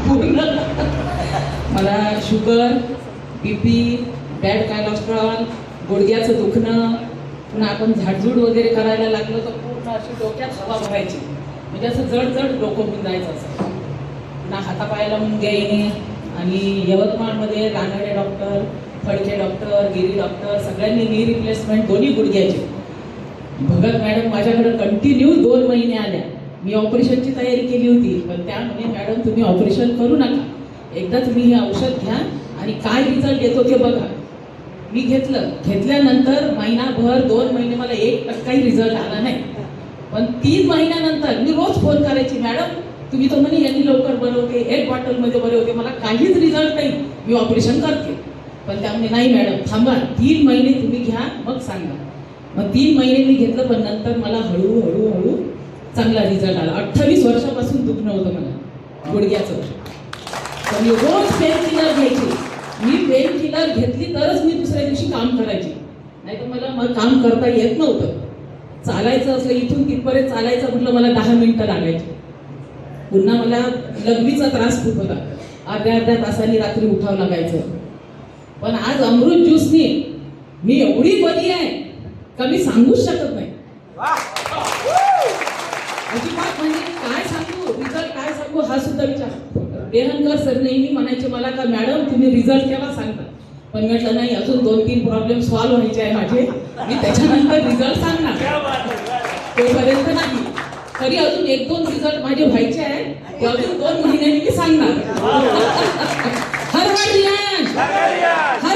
पूर्ण मला sugar, BP, bad cholesterol, गुडघ्याचं दुखणं, पुन्हा आपण झाडझूड वगैरे करायला लागलो तर पूर्ण अशी डोक्यात हवा भरायची, म्हणजे असं जड जड डोकं होऊन जायचं असं. पुन्हा हातापायाला मुंग्या येणे. आणि यवतमाळमध्ये रानडे डॉक्टर, फडके डॉक्टर, गिरी डॉक्टर सगळ्यांनी नी रिप्लेसमेंट दोन्ही गुडघ्याचे. भगत मॅडम माझ्याकडे कंटिन्यू 2 महिने आल्या. मी ऑपरेशनची तयारी केली होती, पण त्या म्हणे मॅडम तुम्ही ऑपरेशन करू नका, एकदा तुम्ही हे औषध घ्या आणि काय रिझल्ट येतो ते बघा. मी घेतल्यानंतर महिनाभर 2 महिने मला 1% रिझल्ट आला नाही. पण 3 महिन्यानंतर मी रोज फोन करायची, मॅडम तुम्ही तो म्हणे यांनी लवकर बनवते, 1 बॉटलमध्ये बनवते, मला काहीच रिझल्ट नाही, मी ऑपरेशन करते. पण त्यामुळे नाही मॅडम थांबा, 3 महिने तुम्ही घ्या मग सांगा. मग 3 महिने मी घेतलं, पण नंतर मला हळूहळू चांगला रिझल्ट आला. 28 वर्षापासून दुखणं होतं मला गुडघ्याचं. तर मी रोज पेन किलर घ्यायची. मी पेन किलर घेतली तरच मी दुसऱ्या दिवशी काम करायची, नाही तर मला काम करता येत नव्हतं. चालायचं असलं इथून तिथपर्यंत चालायचं म्हटलं मला 10 मिनिटं लागायची. पुन्हा मला लघवीचा त्रास खूप होता, अर्ध्या तासांनी रात्री उठावं लागायचं. पण आज अमृत ज्यूसनी मी एवढी बरी आहे का मी सांगूच शकत नाही. अजिबात म्हणजे काय सांगू, रिझल्ट काय सांगू हा सुद्धा विचार. देहनकर सर नेहमी म्हणायचे मला का मॅडम तुम्ही रिझल्ट केव्हा सांगता, पण म्हटलं नाही अजून 2-3 प्रॉब्लेम सॉल्व्ह व्हायचे आहे माझे, मी त्याच्यानंतर रिझल्ट सांगणार, तोपर्यंत नाही. तरी अजून 1-2 रिझल्ट माझे व्हायचे आहे, ते अजून 2 महिन्यांनी मी सांगणार. हर हर